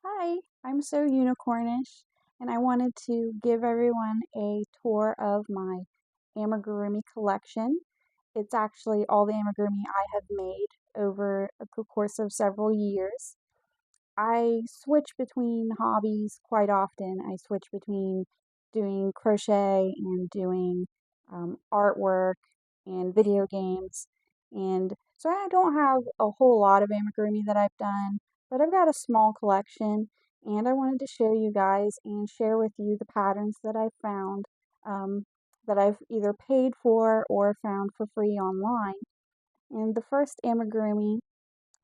Hi, I'm so unicornish, and I wanted to give everyone a tour of my amigurumi collection. It's actually all the amigurumi I have made over the course of several years. I switch between hobbies quite often. I switch between doing crochet and doing artwork and video games. And so I don't have a whole lot of amigurumi that I've done, but I've got a small collection and I wanted to show you guys and share with you the patterns that I found that I've either paid for or found for free online. And the first amigurumi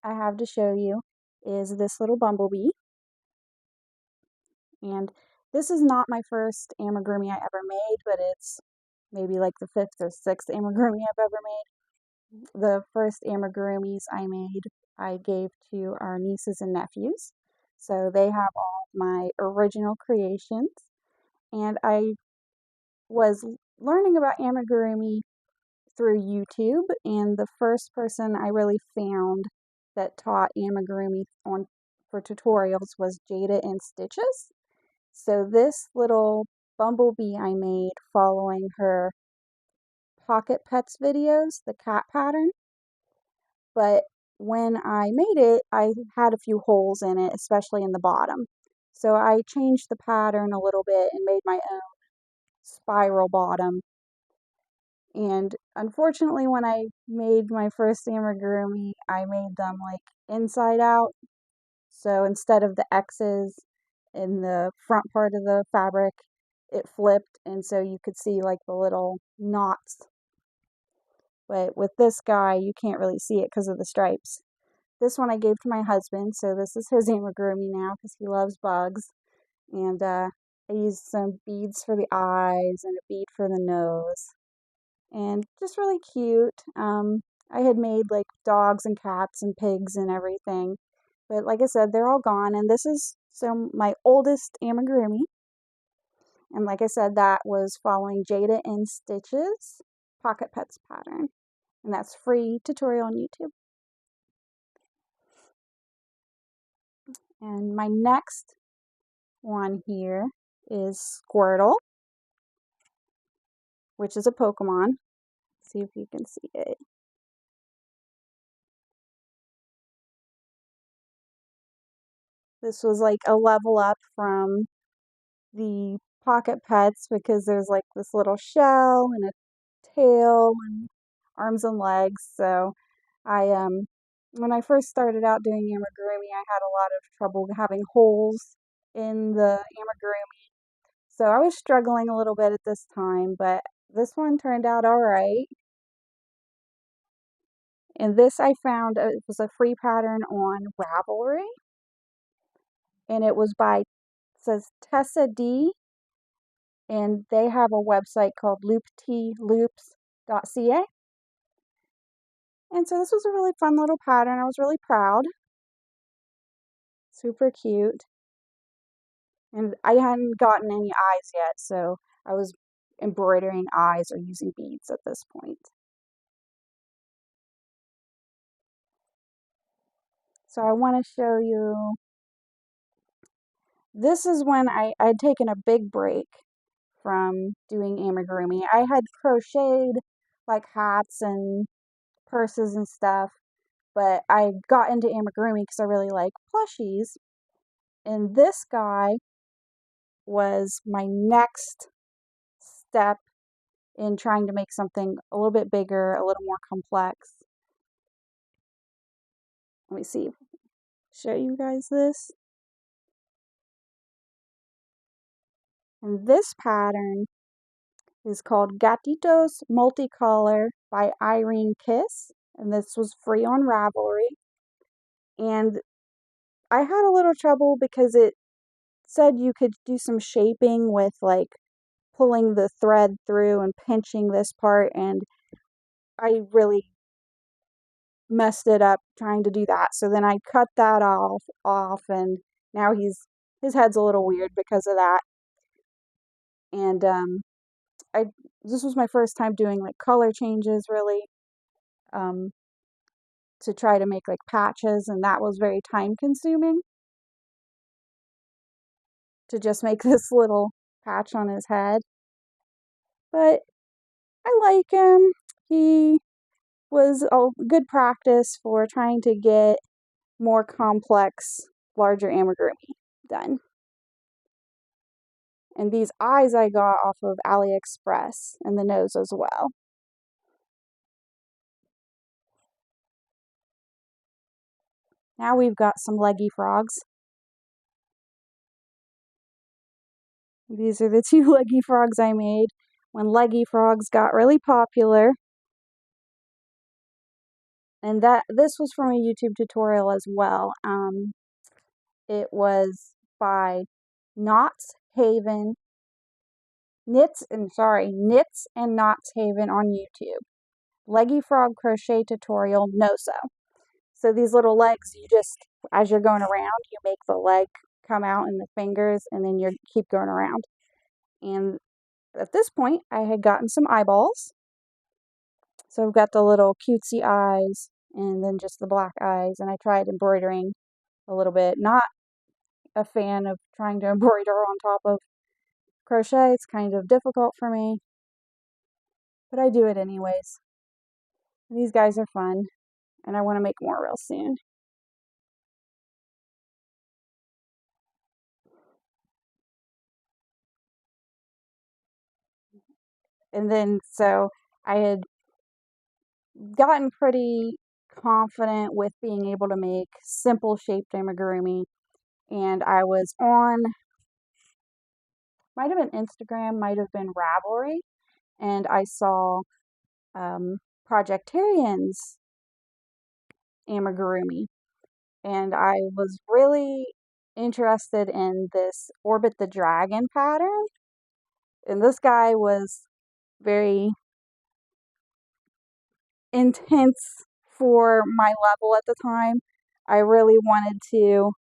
I have to show you is this little bumblebee. And this is not my first amigurumi I ever made, but it's maybe like the fifth or sixth amigurumi I've ever made. The first amigurumis I made, I gave to our nieces and nephews. So they have all my original creations. And I was learning about amigurumi through YouTube, and the first person I really found that taught amigurumi on for tutorials was Jayda InStitches. So this little bumblebee I made following her Pocket Pets videos, the cat pattern, but when I made it, I had a few holes in it, especially in the bottom. So I changed the pattern a little bit and made my own spiral bottom. And unfortunately, when I made my first amigurumi, I made them like inside out. So instead of the X's in the front part of the fabric, it flipped, and so you could see like the little knots. But with this guy, you can't really see it because of the stripes. This one I gave to my husband, so this is his amigurumi now because he loves bugs. And I used some beads for the eyes and a bead for the nose. And just really cute. I had made like dogs and cats and pigs and everything. But like I said, they're all gone. And this is my oldest amigurumi. And like I said, that was following Jayda InStitches Pocket Pets pattern. And that's free tutorial on YouTube. And my next one here is Squirtle, which is a Pokemon. Let's see if you can see it. This was like a level up from the Pocket Pets because there's like this little shell and a tail and arms and legs. So I when I first started out doing amigurumi, I had a lot of trouble having holes in the amigurumi. So I was struggling a little bit at this time, but this one turned out all right. And this I found it was a free pattern on Ravelry, and it was by, it says Tessa D, and they have a website called LoopTeeLoops.ca. And so this was a really fun little pattern. I was really proud. Super cute. And I hadn't gotten any eyes yet, so I was embroidering eyes or using beads at this point. So I want to show you, this is when I'd taken a big break from doing amigurumi. I had crocheted like hats and purses and stuff, but I got into amigurumi because I really like plushies. And this guy was my next step in trying to make something a little bit bigger, a little more complex. Let me see, show you guys this. And this pattern is called Gatitos Multicolor by Irene Kiss, and this was free on Ravelry. And I had a little trouble because it said you could do some shaping with like pulling the thread through and pinching this part, and I really messed it up trying to do that. So then I cut that off and now his head's a little weird because of that. And I this was my first time doing like color changes really, um, to try to make like patches, and that was very time consuming. to just make this little patch on his head. But I like him. He was a good practice for trying to get more complex, larger amigurumi done. And these eyes I got off of AliExpress, and the nose as well. Now we've got some Leggy Frogs. These are the two Leggy Frogs I made when Leggy Frogs got really popular. And this was from a YouTube tutorial as well. It was by Knits and Knots Haven on YouTube. Leggy Frog Crochet Tutorial No Sew. So these little legs, you just, as you're going around, you make the leg come out in the fingers, and then you keep going around. And at this point, I had gotten some eyeballs. So I've got the little cutesy eyes, and then just the black eyes, and I tried embroidering a little bit. Not a fan of trying to embroider on top of crochet. It's kind of difficult for me, but I do it anyways. These guys are fun, and I want to make more real soon. And then, so I had gotten pretty confident with being able to make simple shaped amigurumi, and I was on, might have been Instagram, might have been Ravelry, and I saw Projectarian's amigurumi, and I was really interested in this Orbit the Dragon pattern, and this guy was very intense for my level at the time. I really wanted to,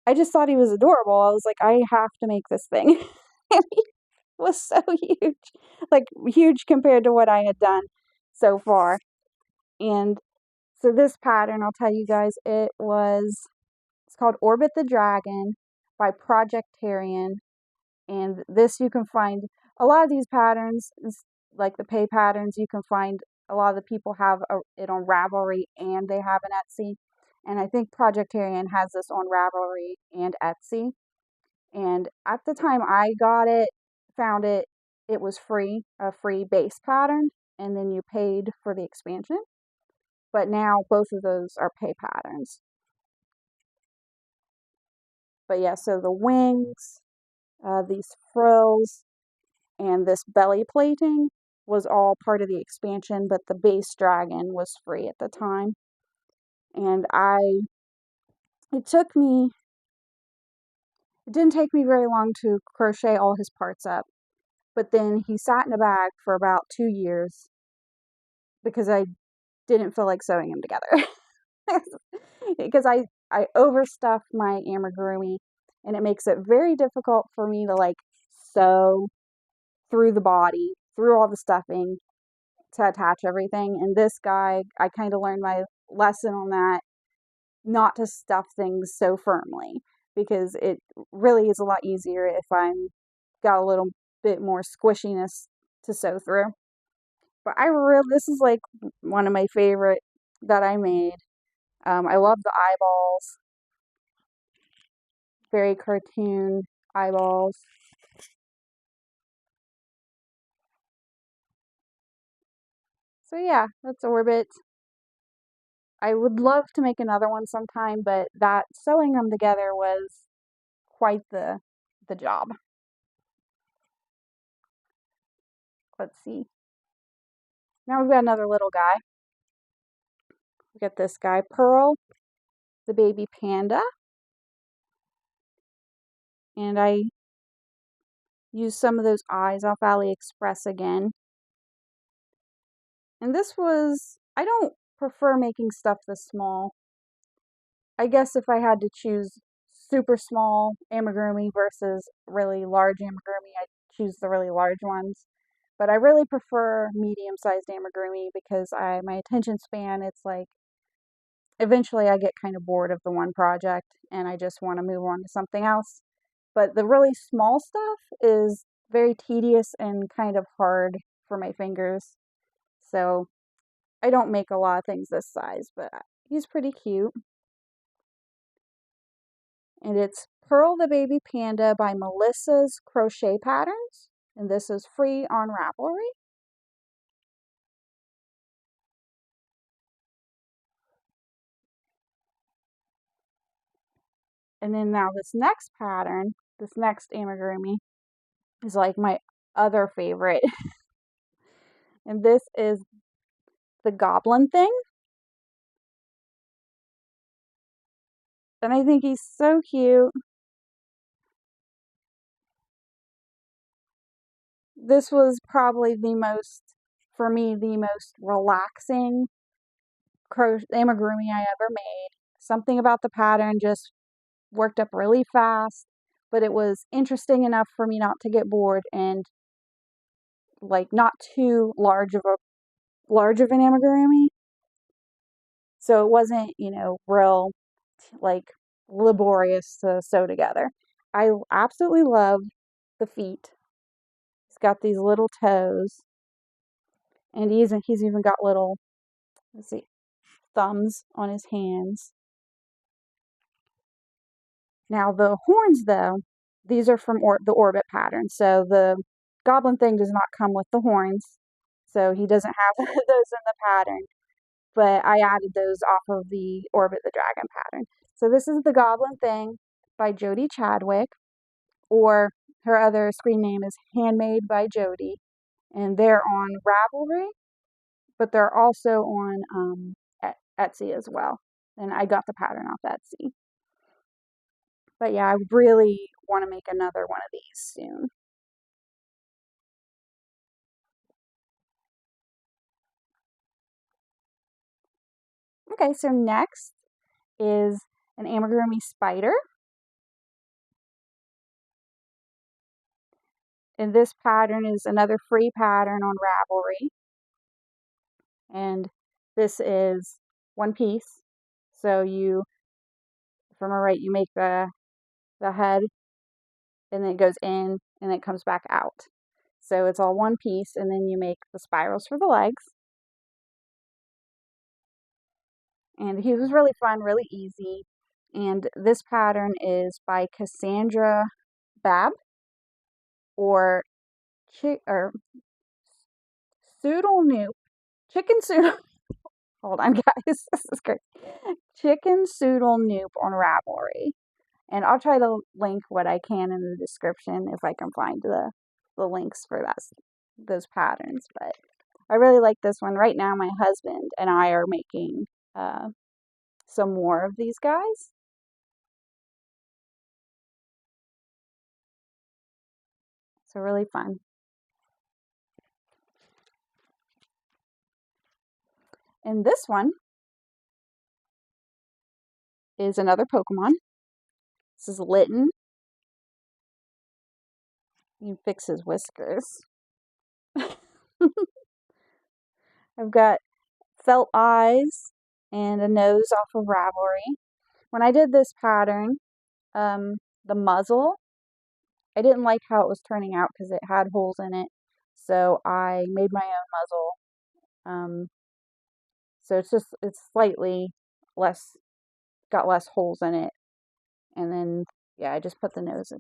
I just thought he was adorable. I was like, I have to make this thing. And he was so huge, like huge compared to what I had done so far. And so this pattern, I'll tell you guys, it's called Orbit the Dragon by Projectarian. And this you can find, a lot of these patterns, like the pay patterns, you can find a lot of the people have it on Ravelry and they have an Etsy. And I think Projectarian has this on Ravelry and Etsy. And at the time I found it, it was free, a free base pattern, and then you paid for the expansion. But now both of those are pay patterns. But yeah, so the wings, these frills, and this belly plating was all part of the expansion, but the base dragon was free at the time. And it didn't take me very long to crochet all his parts up, but then he sat in a bag for about 2 years because I didn't feel like sewing him together. Because I overstuff my amigurumi, and it makes it very difficult for me to like sew through the body, through all the stuffing, to attach everything. And this guy, I kind of learned my lesson on that, not to stuff things so firmly, because it really is a lot easier if I'm got a little bit more squishiness to sew through. But this is like one of my favorite that I made. I love the eyeballs, very cartoon eyeballs. So yeah, that's Orbit. I would love to make another one sometime, but that sewing them together was quite the job. Let's see. Now we've got another little guy. We got this guy, Pearl, the baby panda. And I used some of those eyes off AliExpress again. And I don't prefer making stuff this small. I guess if I had to choose super small amigurumi versus really large amigurumi, I'd choose the really large ones. But I really prefer medium-sized amigurumi because my attention span, it's like, eventually I get kind of bored of the one project and I just want to move on to something else. but the really small stuff is very tedious and kind of hard for my fingers. So I don't make a lot of things this size, but he's pretty cute. And it's Pearl the Baby Panda by Melissa's Crochet Patterns. And this is free on Ravelry. And then now this next pattern, this next amigurumi, is like my other favorite. And this is the Goblin Thing. And I think he's so cute. This was probably for me, the most relaxing amigurumi I ever made. Something about the pattern just worked up really fast, but it was interesting enough for me not to get bored, and like not too large of an amigurumi. So it wasn't, real like laborious to sew together. I absolutely love the feet. He's got these little toes, and he's even got little, let's see, thumbs on his hands. Now the horns, though, these are from the orbit pattern. So the Goblin Thing does not come with the horns, so he doesn't have those in the pattern. But I added those off of the Orbit the Dragon pattern. So this is the Goblin Thing by Jodie Chadwick, or her other screen name is Handmadebyjodie, and they're on Ravelry, but they're also on Etsy as well. And I got the pattern off Etsy. But yeah, I really want to make another one of these soon. Okay, so next is an Amigurumi Spider. And this pattern is another free pattern on Ravelry. And this is one piece. So from a right, you make the head, and then it goes in, and it comes back out. So it's all one piece, and then you make the spirals for the legs. And he was really fun, really easy. And this pattern is by Cassandra Babb, or SoodleNoop. Chicken Soodle. Hold on, guys. This is great. Chicken SoodleNoop on Ravelry. And I'll try to link what I can in the description if I can find the links for those patterns. But I really like this one. Right now, my husband and I are making some more of these guys. So really fun. And this one is another Pokemon. This is Litten. You can fix his whiskers. I've got felt eyes and a nose off of Ravelry. When I did this pattern, the muzzle, I didn't like how it was turning out because it had holes in it. So I made my own muzzle. So it's slightly less, got less holes in it. And then, yeah, I just put the nose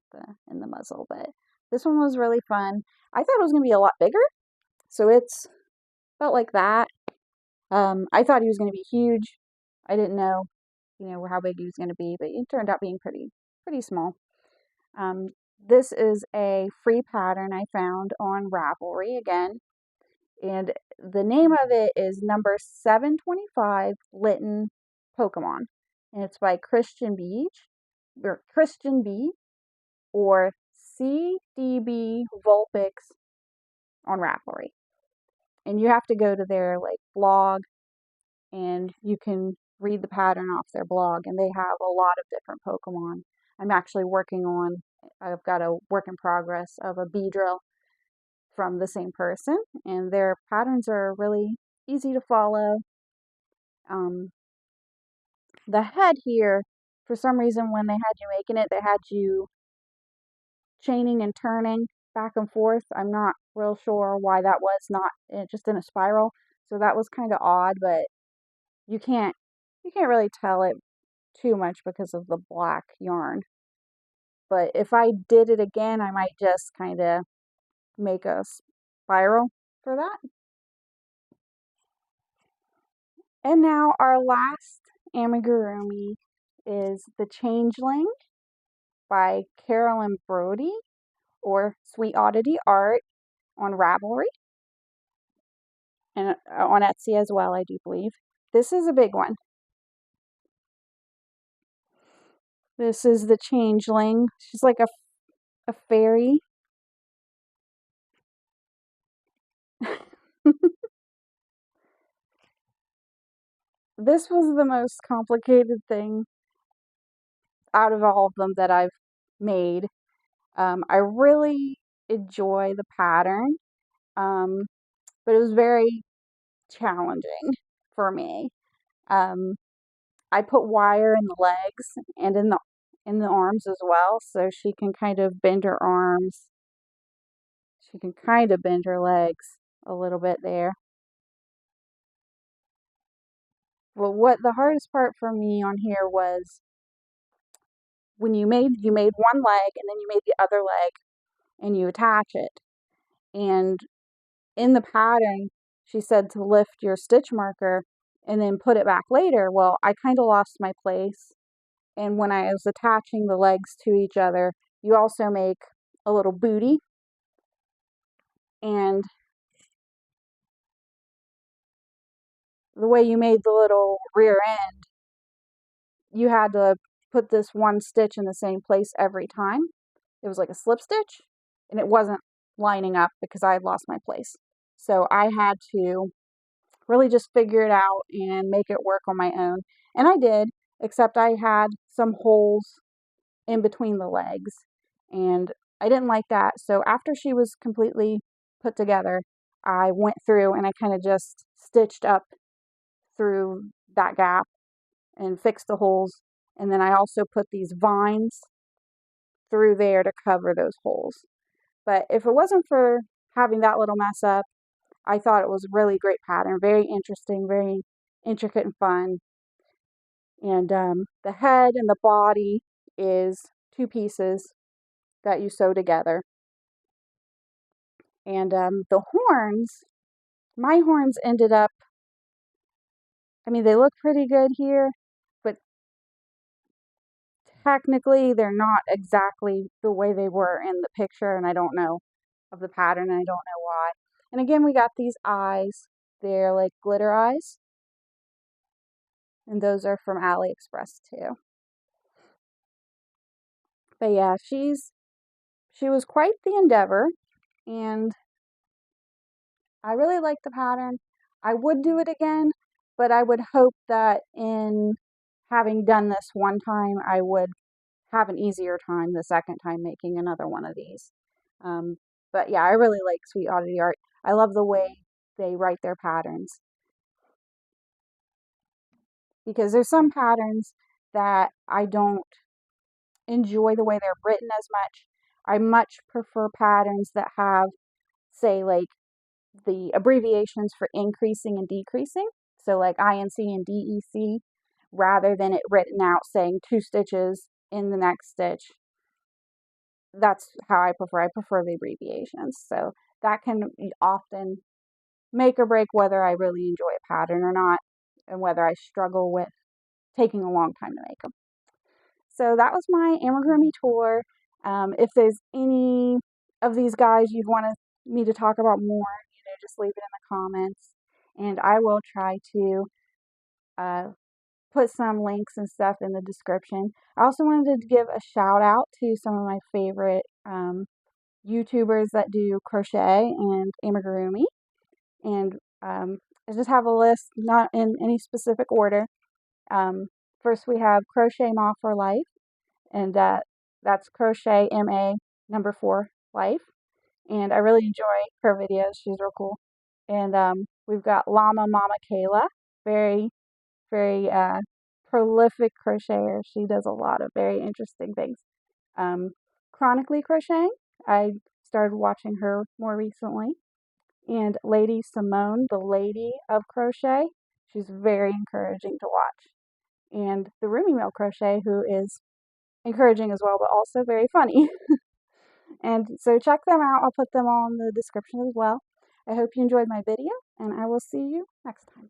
in the muzzle. But this one was really fun. I thought it was going to be a lot bigger. So it's about like that. I thought he was going to be huge. I didn't know, how big he was going to be, but it turned out being pretty small. This is a free pattern I found on Ravelry again, and the name of it is number 725 Litten Pokemon, and it's by Christjan Bee, or cdbvulpix on Ravelry. And you have to go to their blog, and you can read the pattern off their blog, and they have a lot of different Pokemon. I'm actually I've got a work in progress of a Beedrill from the same person, and their patterns are really easy to follow. The head here, for some reason, when they had you making it, they had you chaining and turning back and forth. I'm not real sure why that was not just in a spiral. So that was kind of odd, but you can't really tell it too much because of the black yarn. But if I did it again, I might just kind of make a spiral for that. And now our last amigurumi is the Changeling by Carolyn Brodie, or Sweetoddityart on Ravelry, and on Etsy as well, I do believe. This is a big one. This is the Changeling. She's like a fairy. This was the most complicated thing out of all of them that I've made. I really enjoy the pattern, but it was very challenging for me. I put wire in the legs and in the arms as well, so she can kind of bend her arms. She can kind of bend her legs a little bit there. But what the hardest part for me on here was when you made one leg and then you made the other leg and you attach it. And in the pattern, she said to lift your stitch marker and then put it back later. Well, I kind of lost my place. And when I was attaching the legs to each other, you also make a little booty. And the way you made the little rear end, you had to put this one stitch in the same place every time. It was like a slip stitch, and it wasn't lining up because I had lost my place. So I had to really just figure it out and make it work on my own. And I did, except I had some holes in between the legs, and I didn't like that. So after she was completely put together, I went through and I kind of just stitched up through that gap and fixed the holes. And then I also put these vines through there to cover those holes. But if it wasn't for having that little mess up, I thought it was a really great pattern, very interesting, very intricate and fun. And the head and the body is two pieces that you sew together. And the horns, my horns ended up, I mean, they look pretty good here, but technically they're not exactly the way they were in the picture, and I don't know of the pattern, and I don't know why. And again, we got these eyes. They're like glitter eyes. And those are from AliExpress too. But yeah, she was quite the endeavor, and I really like the pattern. I would do it again, but I would hope that in having done this one time, I would have an easier time the second time making another one of these. But yeah, I really like Sweetoddityart. I love the way they write their patterns, because there's some patterns that I don't enjoy the way they're written as much. I much prefer patterns that have, say, like the abbreviations for increasing and decreasing. So like INC and DEC, rather than it written out saying 2 stitches in the next stitch. That's how I prefer. I prefer the abbreviations. So that can often make or break whether I really enjoy a pattern or not, and whether I struggle with taking a long time to make them. So that was my Amigurumi tour. If there's any of these guys you'd want me to talk about more, just leave it in the comments, and I will try to put some links and stuff in the description. I also wanted to give a shout out to some of my favorite YouTubers that do crochet and amigurumi, and I just have a list, not in any specific order. First we have Crochet Ma for Life, and that's Crochet MA number 4 Life, and I really enjoy her videos. She's real cool. And we've got Llama Mama Kayla, very, very prolific crocheter. She does a lot of very interesting things. Chronically Crocheting. I started watching her more recently. And Lady Simone, the Lady of Crochet. She's very encouraging to watch. And the Roomy Mill Crochet, who is encouraging as well, but also very funny. And so check them out. I'll put them all in the description as well. I hope you enjoyed my video, and I will see you next time.